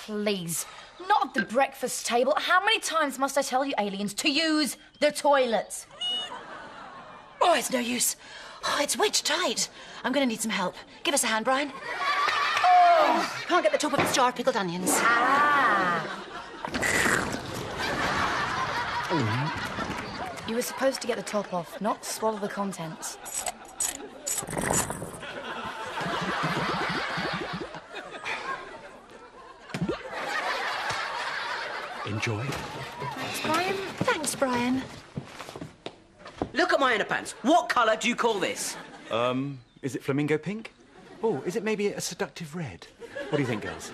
please. Not at the breakfast table. How many times must I tell you, aliens, to use the toilets? Oh, it's no use. Oh, it's wedged tight. I'm going to need some help. Give us a hand, Brian. Oh, can't get the top of this jar of pickled onions. Ah. You were supposed to get the top off, not swallow the contents. Enjoy. Thanks, Brian. Thanks, Brian. Look at my underpants. What colour do you call this? Is it flamingo pink? Oh, is it maybe a seductive red? What do you think, girls?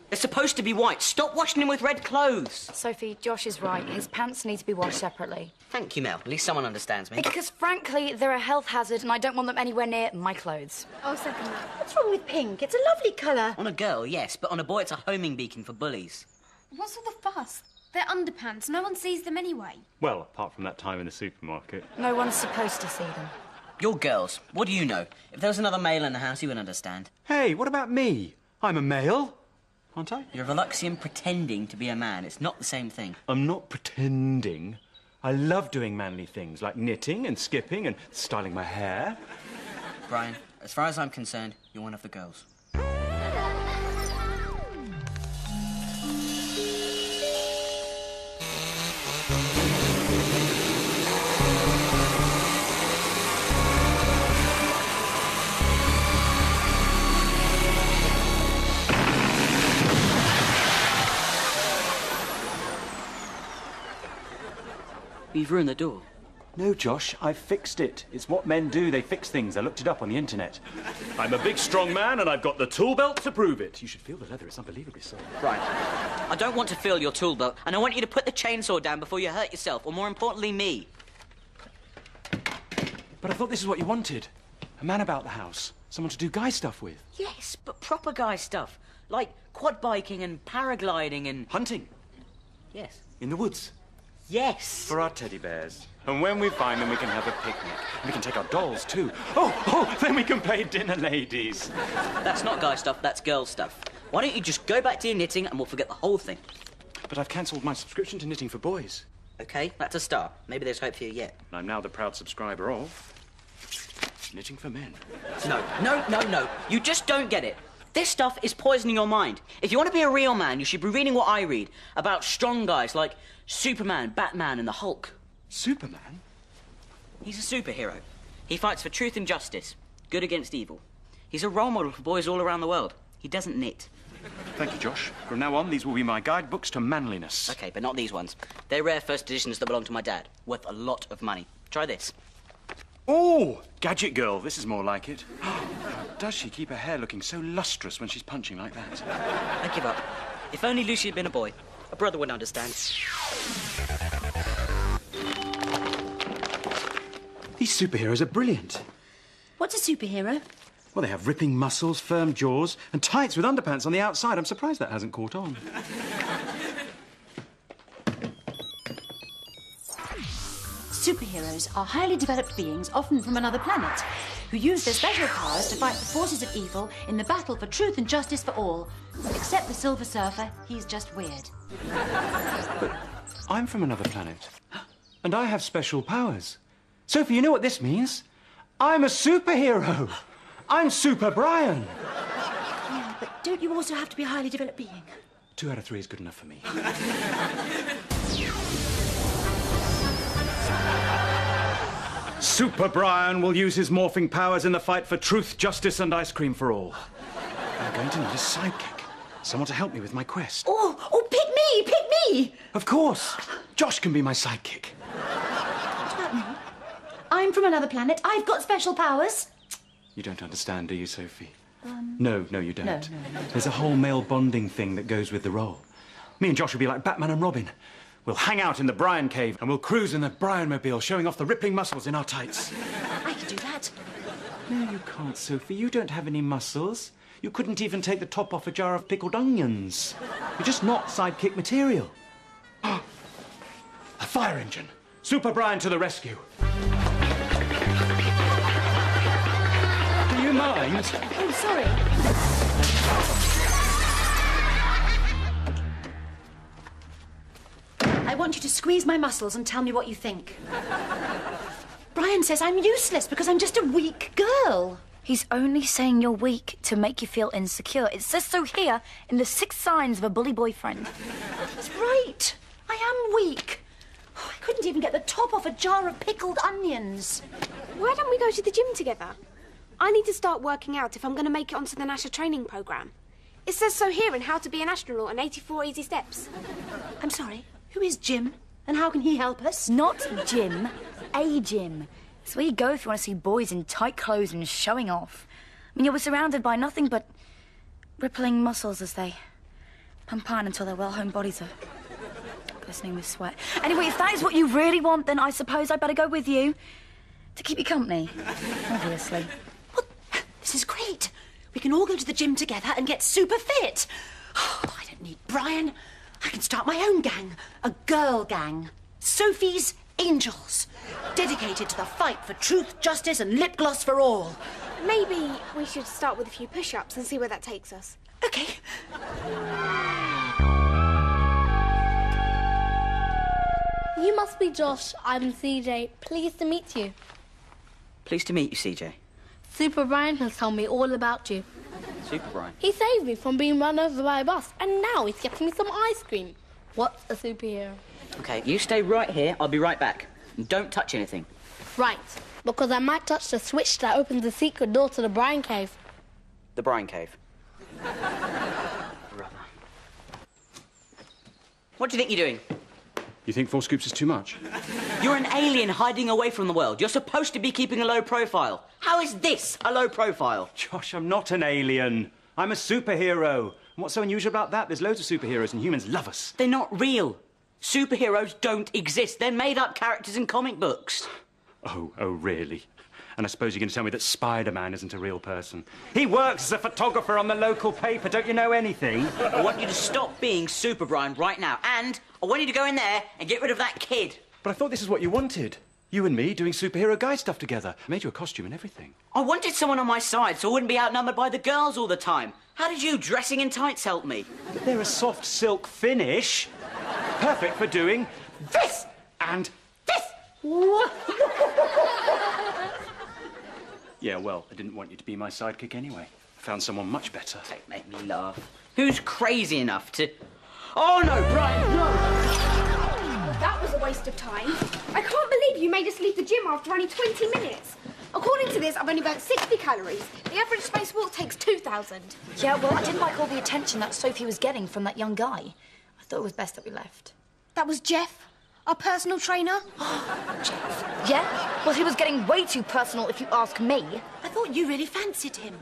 They're supposed to be white. Stop washing them with red clothes. Sophie, Josh is right. His pants need to be washed separately. Thank you, Mel. At least someone understands me. Because, frankly, they're a health hazard and I don't want them anywhere near my clothes. I'll second that. What's wrong with pink? It's a lovely colour. On a girl, yes, but on a boy it's a homing beacon for bullies. What's all the fuss? They're underpants. No one sees them anyway. Well, apart from that time in the supermarket. No one's supposed to see them. You're girls. What do you know? If there was another male in the house, you would understand. Hey, what about me? I'm a male, aren't I? You're a Veluxian pretending to be a man. It's not the same thing. I'm not pretending. I love doing manly things, like knitting and skipping and styling my hair. Brian, as far as I'm concerned, you're one of the girls. You've ruined the door. No, Josh, I've fixed it. It's what men do. They fix things. I looked it up on the internet. I'm a big, strong man, and I've got the tool belt to prove it. You should feel the leather. It's unbelievably soft. Brian, I don't want to feel your tool belt, and I want you to put the chainsaw down before you hurt yourself, or more importantly, me. But I thought this is what you wanted. A man about the house. Someone to do guy stuff with. Yes, but proper guy stuff. Like quad biking and paragliding and... Hunting. Yes. In the woods. Yes. For our teddy bears. And when we find them, we can have a picnic. And we can take our dolls, too. Oh, then we can play dinner ladies. That's not guy stuff, that's girl stuff. Why don't you just go back to your knitting and we'll forget the whole thing? But I've cancelled my subscription to Knitting for Boys. OK, that's a start. Maybe there's hope for you yet. And I'm now the proud subscriber of... Knitting for Men. No. You just don't get it. This stuff is poisoning your mind. If you want to be a real man, you should be reading what I read about strong guys like Superman, Batman, and the Hulk. Superman? He's a superhero. He fights for truth and justice, good against evil. He's a role model for boys all around the world. He doesn't knit. Thank you, Josh. From now on, these will be my guidebooks to manliness. OK, but not these ones. They're rare first editions that belong to my dad, worth a lot of money. Try this. Oh, Gadget Girl. This is more like it. How does she keep her hair looking so lustrous when she's punching like that? I give up. If only Lucy had been a boy, a brother would understand. These superheroes are brilliant. What's a superhero? Well, they have ripping muscles, firm jaws, and tights with underpants on the outside. I'm surprised that hasn't caught on. Superheroes are highly developed beings, often from another planet, who use their special powers to fight the forces of evil in the battle for truth and justice for all. Except the Silver Surfer, he's just weird. But I'm from another planet, and I have special powers. Sophie, you know what this means? I'm a superhero. I'm Super Brian. Yeah, but don't you also have to be a highly developed being? 2 out of 3 is good enough for me. Super Brian will use his morphing powers in the fight for truth, justice, and ice cream for all. I'm going to need a sidekick. Someone to help me with my quest. Oh, pick me! Of course. Josh can be my sidekick. What about me? I'm from another planet. I've got special powers. You don't understand, do you, Sophie? No, you don't. No. There's a whole male bonding thing that goes with the role. Me and Josh will be like Batman and Robin. We'll hang out in the Brian cave and we'll cruise in the Brian-mobile, showing off the rippling muscles in our tights. I can do that. No, you can't, Sophie. You don't have any muscles. You couldn't even take the top off a jar of pickled onions. You're just not sidekick material. A fire engine. Super Brian to the rescue. Do you mind? Oh, sorry. want you to squeeze my muscles and tell me what you think. Brian says I'm useless because I'm just a weak girl. He's only saying you're weak to make you feel insecure. It says so here in the 6 signs of a bully boyfriend. He's right. I am weak. Oh, I couldn't even get the top off a jar of pickled onions. Why don't we go to the gym together? I need to start working out if I'm going to make it onto the NASA training programme. It says so here in How to Be an Astronaut and 84 Easy Steps. I'm sorry, who is Jim? And how can he help us? Not Jim, a gym. It's where you go if you want to see boys in tight clothes and showing off. I mean, you'll be surrounded by nothing but rippling muscles as they pump on until their well-honed bodies are glistening with sweat. Anyway, if that is what you really want, then I suppose I'd better go with you to keep you company, obviously. Well, this is great. We can all go to the gym together and get super fit. Oh, I don't need Brian. I can start my own gang, a girl gang. Sophie's Angels, dedicated to the fight for truth, justice and lip gloss for all. Maybe we should start with a few push-ups and see where that takes us. Okay. You must be Josh. I'm CJ. Pleased to meet you. Pleased to meet you, CJ. Super Brian has told me all about you. Super Brian. He saved me from being run over by a bus, and now he's getting me some ice cream. What's a superhero? Okay, you stay right here. I'll be right back. And don't touch anything. Right, because I might touch the switch that opens the secret door to the Brian Cave. The Brian Cave. Brother. What do you think you're doing? You think 4 scoops is too much? You're an alien hiding away from the world. You're supposed to be keeping a low profile. How is this a low profile? Josh, I'm not an alien. I'm a superhero. And what's so unusual about that? There's loads of superheroes and humans love us. They're not real. Superheroes don't exist. They're made-up characters in comic books. Oh, really? And I suppose you're going to tell me that Spider-Man isn't a real person. He works as a photographer on the local paper. Don't you know anything? I want you to stop being Super Brian right now. And I want you to go in there and get rid of that kid. But I thought this is what you wanted. You and me doing superhero guy stuff together. I made you a costume and everything. I wanted someone on my side so I wouldn't be outnumbered by the girls all the time. How did you dressing in tights help me? They're a soft silk finish. Perfect for doing this and this. Yeah, well, I didn't want you to be my sidekick anyway. I found someone much better. Don't make me laugh. Who's crazy enough to... Oh, no, Brian, no! That was a waste of time. I can't believe you made us leave the gym after only 20 minutes. According to this, I've only burnt 60 calories. The average spacewalk takes 2,000. Yeah, well, I didn't like all the attention that Sophie was getting from that young guy. I thought it was best that we left. That was Jeff, our personal trainer. Yeah? Well, he was getting way too personal, if you ask me. I thought you really fancied him.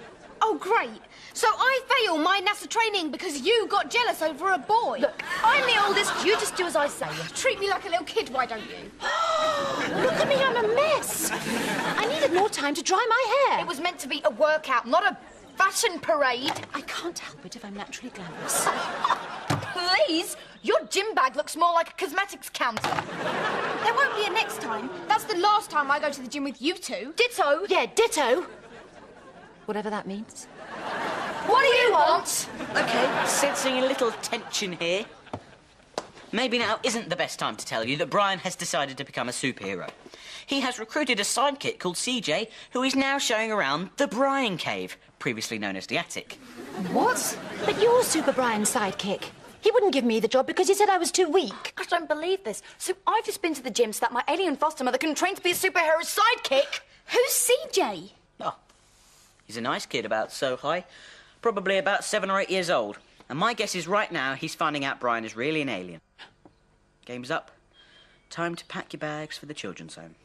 Oh, great. So I fail my NASA training because you got jealous over a boy. Look, I'm the oldest. You just do as I say. Treat me like a little kid, why don't you? Look at me, I'm a mess. I needed more time to dry my hair. It was meant to be a workout, not a fashion parade. I can't help it if I'm naturally glamorous. Please? Your gym bag looks more like a cosmetics counter. There won't be a next time. That's the last time I go to the gym with you two. Ditto. Yeah, ditto. Whatever that means. What do you want? OK, sensing a little tension here. Maybe now isn't the best time to tell you that Brian has decided to become a superhero. He has recruited a sidekick called CJ, who is now showing around the Brian Cave, previously known as the Attic. What? But you're Super Brian's sidekick. He wouldn't give me the job because he said I was too weak. I don't believe this. So I've just been to the gym so that my alien foster mother can train to be a superhero sidekick. Who's CJ? Oh, he's a nice kid about so high. Probably about 7 or 8 years old. And my guess is right now he's finding out Brian is really an alien. Game's up. Time to pack your bags for the children's home.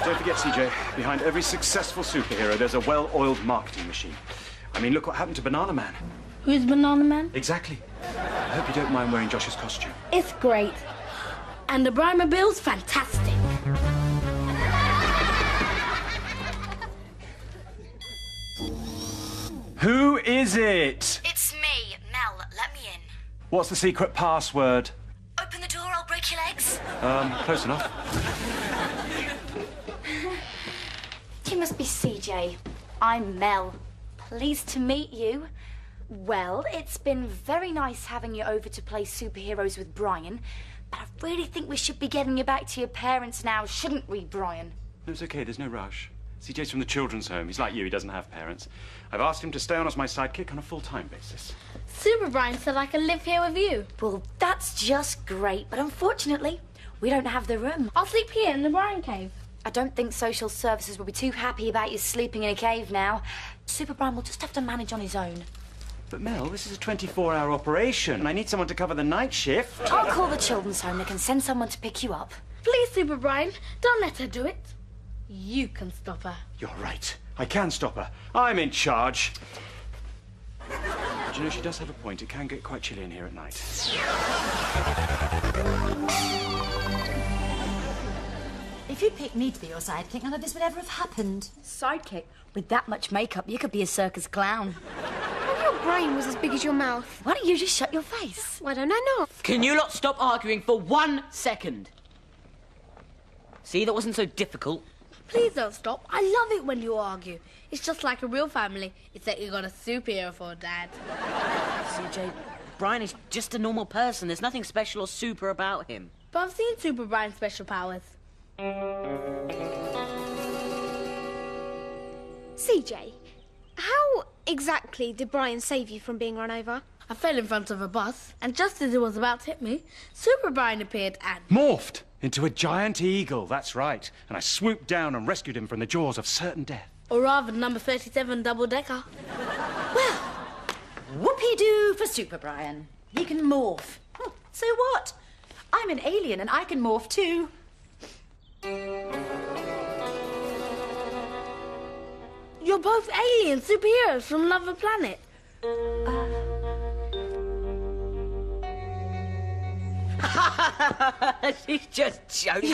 Don't forget, CJ, behind every successful superhero, there's a well-oiled marketing machine. I mean, look what happened to Banana Man. Who's Banana Man? Exactly. I hope you don't mind wearing Josh's costume. It's great. And the Brian-mobile's fantastic. Who is it? It's me, Mel. Let me in. What's the secret password? Open the door, I'll break your legs. Close enough. you must be CJ. I'm Mel. Pleased to meet you. Well, it's been very nice having you over to play superheroes with Brian, but I really think we should be getting you back to your parents now, shouldn't we, Brian? No, it's okay, there's no rush. CJ's from the children's home. He's like you, he doesn't have parents. I've asked him to stay on as my sidekick on a full-time basis. Super Brian said I can live here with you. Well, that's just great, but unfortunately, we don't have the room. I'll sleep here in the Brian cave. I don't think social services will be too happy about you sleeping in a cave now. Super Brian will just have to manage on his own. But Mel, this is a 24-hour operation. I need someone to cover the night shift. I'll call the children's home. They can send someone to pick you up. Please, Super Brian, don't let her do it. You can stop her. You're right. I can stop her. I'm in charge. Do you know, she does have a point. It can get quite chilly in here at night. If you'd picked me to be your sidekick, none of this would ever have happened. Sidekick? With that much makeup, you could be a circus clown. Your brain was as big as your mouth. Why don't you just shut your face? Why don't I know? Can you lot stop arguing for 1 second? See, that wasn't so difficult. Please don't stop. I love it when you argue. It's just like a real family, except you got a superhero for a dad. CJ, Brian is just a normal person. There's nothing special or super about him. But I've seen Super Brian's special powers. CJ, how exactly did Brian save you from being run over? I fell in front of a bus, and just as it was about to hit me, Super Brian appeared and... Morphed into a giant eagle, that's right. And I swooped down and rescued him from the jaws of certain death. Or rather, number 37 double-decker. Well, whoopee-doo for Super Brian. He can morph. Oh, so what? I'm an alien and I can morph too. You're both alien superheroes from another planet. She's just joking.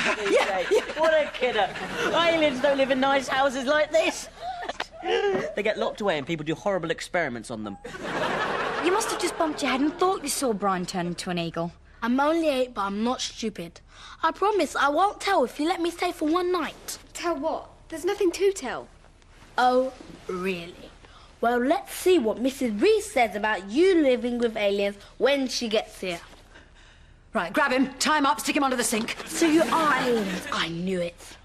What a kidder. Aliens don't live in nice houses like this. They get locked away and people do horrible experiments on them. You must have just bumped your head and thought you saw Brian turn into an eagle. I'm only 8, but I'm not stupid. I promise I won't tell if you let me stay for one night. Tell what? There's nothing to tell. Oh, really? Well, let's see what Mrs. Reese says about you living with aliens when she gets here. Right, grab him, tie him up, stick him under the sink. So you are aliens. I knew it.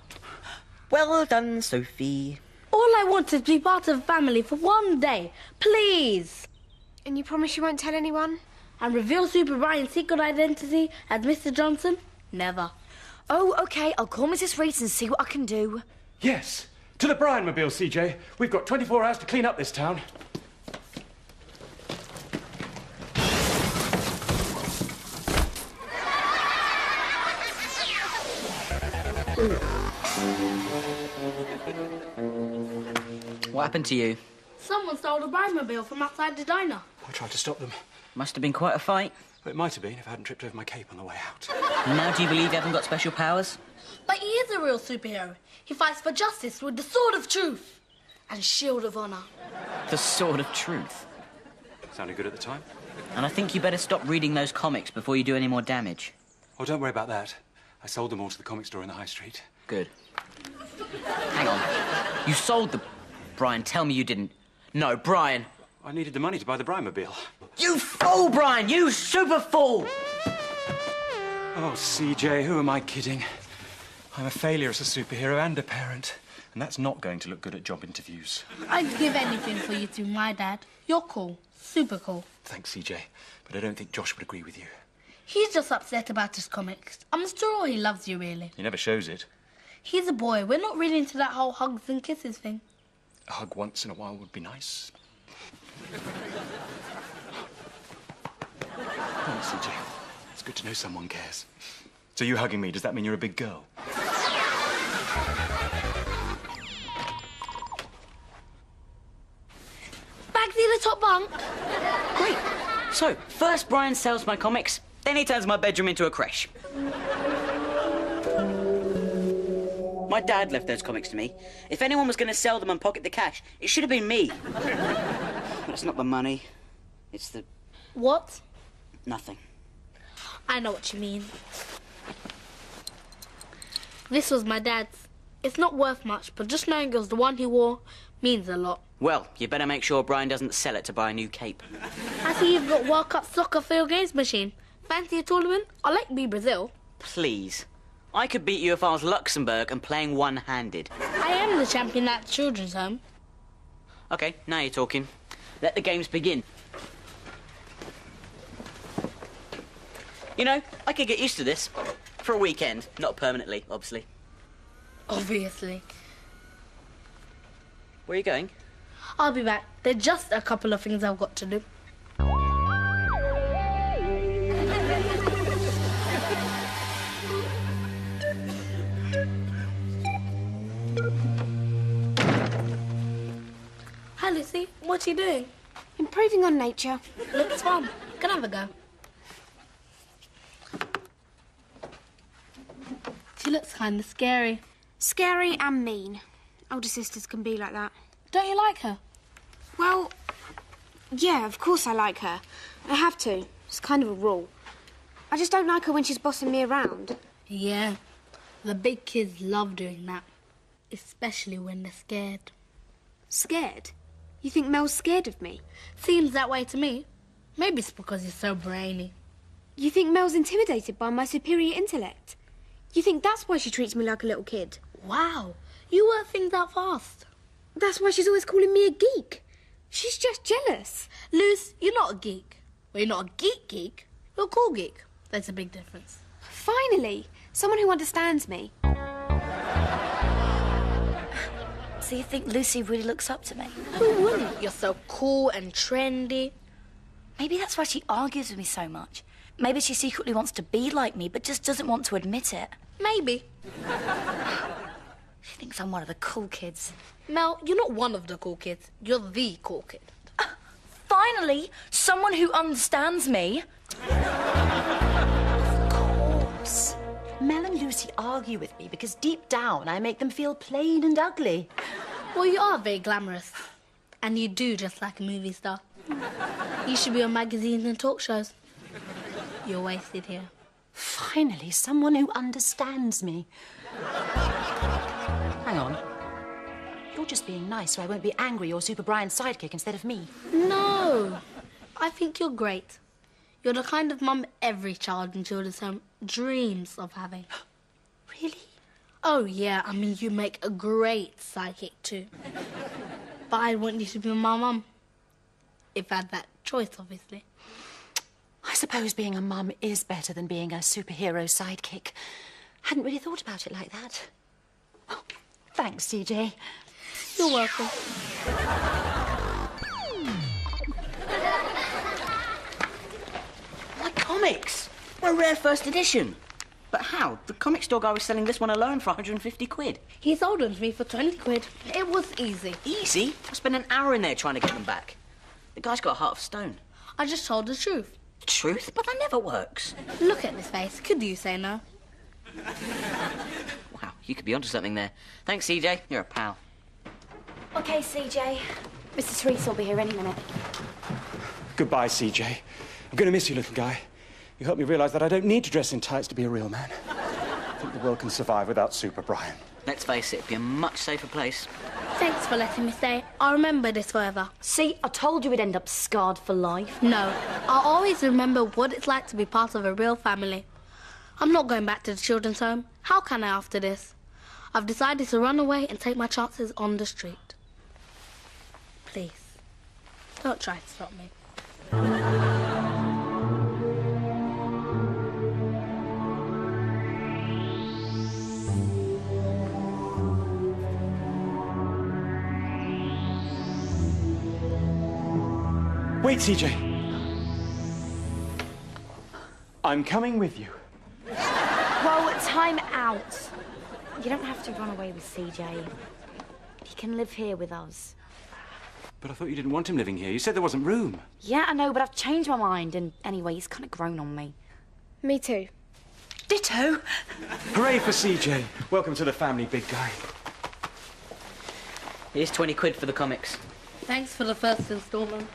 Well done, Sophie. All I want is to be part of a family for one day. Please. And you promise you won't tell anyone? And reveal Super Brian's secret identity as Mr. Johnson? Never. Oh, OK, I'll call Mrs. Reese and see what I can do. Yes, to the Brian-mobile, CJ. We've got 24 hours to clean up this town. What happened to you? Someone stole the Brian-mobile from outside the diner. I tried to stop them. Must have been quite a fight. But it might have been if I hadn't tripped over my cape on the way out. Now do you believe you haven't got special powers? But he is a real superhero. He fights for justice with the sword of truth and shield of honor. The sword of truth. Sounded good at the time. And I think you better stop reading those comics before you do any more damage. Oh, don't worry about that. I sold them all to the comic store in the high street. Good. Hang on. You sold them. Brian, tell me you didn't. No, Brian. I needed the money to buy the Brian-mobile. You fool, Brian! You super fool! Oh, CJ, who am I kidding? I'm a failure as a superhero and a parent. And that's not going to look good at job interviews. I'd give anything for you to my dad. You're cool. Super cool. Thanks, CJ. But I don't think Josh would agree with you. He's just upset about his comics. I'm sure he loves you, really. He never shows it. He's a boy. We're not really into that whole hugs and kisses thing. A hug once in a while would be nice. Thanks, CJ. It's good to know someone cares. So you hugging me, does that mean you're a big girl? Back to the top bunk. Great. So, first Brian sells my comics, then he turns my bedroom into a creche. My dad left those comics to me. If anyone was going to sell them and pocket the cash, it should have been me. But it's not the money. It's the... What? nothing. I know what you mean. This was my dad's. It's not worth much, but just knowing it was the one he wore means a lot. Well, you better make sure Brian doesn't sell it to buy a new cape. I see you've got World Cup soccer field games machine. Fancy a tournament? I like be Brazil. Please. I could beat you if I was Luxembourg and playing one-handed. I am the champion at the children's home. OK, now you're talking. Let the games begin. You know, I could get used to this. For a weekend. Not permanently, obviously. Obviously. Where are you going? I'll be back. There's just a couple of things I've got to do. Hi, Lucy. What are you doing? Improving on nature. Looks fun. Can I have a go? She looks kind of scary. Scary and mean. Older sisters can be like that. Don't you like her? Well, yeah, of course I like her. I have to. It's kind of a rule. I just don't like her when she's bossing me around. Yeah. The big kids love doing that. Especially when they're scared. Scared? You think Mel's scared of me? Seems that way to me. Maybe it's because you're so brainy. You think Mel's intimidated by my superior intellect? You think that's why she treats me like a little kid? Wow. You work things out fast. That's why she's always calling me a geek. She's just jealous. Luce, you're not a geek. Well, you're not a geek. You're a cool geek. There's a big difference. Finally, someone who understands me. So you think Lucy really looks up to me? Who wouldn't? You're so cool and trendy. Maybe that's why she argues with me so much. Maybe she secretly wants to be like me, but just doesn't want to admit it. Maybe. She thinks I'm one of the cool kids. Mel, you're not one of the cool kids. You're the cool kid. Finally, someone who understands me. Of course. Mel and Lucy argue with me because deep down I make them feel plain and ugly. Well, you are very glamorous. And you do just like a movie star. You should be on magazines and talk shows. You're wasted here. Finally, someone who understands me. Hang on. You're just being nice so I won't be angry or Super Brian's sidekick instead of me. No. I think you're great. You're the kind of mum every child in children's home dreams of having. Really? Oh, yeah. I mean, you make a great sidekick, too. But I want you to be my mum. If I had that choice, obviously. I suppose being a mum is better than being a superhero sidekick. Hadn't really thought about it like that. Oh, thanks, CJ. You're welcome. My comics! We're a rare first edition. But how? The comic store guy was selling this one alone for 150 quid. He sold them to me for 20 quid. It was easy. Easy? I spent an hour in there trying to get them back. The guy's got a heart of stone. I just told the truth. Truth? But that never works. Look at this face. Could you say no? Wow, you could be onto something there. Thanks, CJ. You're a pal. OK, CJ. Mr. Therese will be here any minute. Goodbye, CJ. I'm going to miss you, little guy. You helped me realise that I don't need to dress in tights to be a real man. I think the world can survive without Super Brian. Let's face it, it'd be a much safer place. Thanks for letting me stay. I'll remember this forever. See, I told you we'd end up scarred for life. No, I'll always remember what it's like to be part of a real family. I'm not going back to the children's home. How can I after this? I've decided to run away and take my chances on the street. Please, don't try to stop me. Wait, CJ. I'm coming with you. Well, time out. You don't have to run away with CJ. He can live here with us. But I thought you didn't want him living here. You said there wasn't room. Yeah, I know, but I've changed my mind. And anyway, he's kind of grown on me. Me too. Ditto. Hooray for CJ. Welcome to the family, big guy. Here's 20 quid for the comics. Thanks for the first instalment.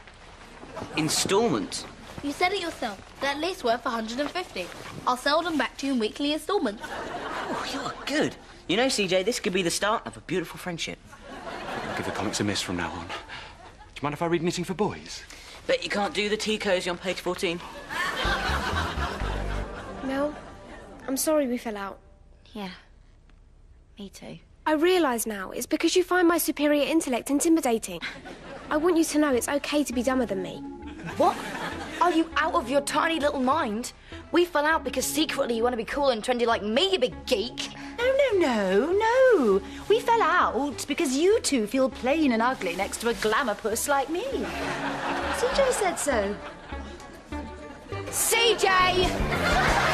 Instalment? You said it yourself. They're at least worth 150. I'll sell them back to you in weekly instalments. Oh, you're good. You know, CJ, this could be the start of a beautiful friendship. I'll give the comics a miss from now on. Do you mind if I read Knitting for Boys? Bet you can't do the tea cozy on page 14. Mel, I'm sorry we fell out. Yeah. Me too. I realise now it's because you find my superior intellect intimidating. I want you to know it's okay to be dumber than me. What? Are you out of your tiny little mind? We fell out because secretly you want to be cool and trendy like me, you big geek. No. We fell out because you two feel plain and ugly next to a glamour puss like me. CJ said so. CJ!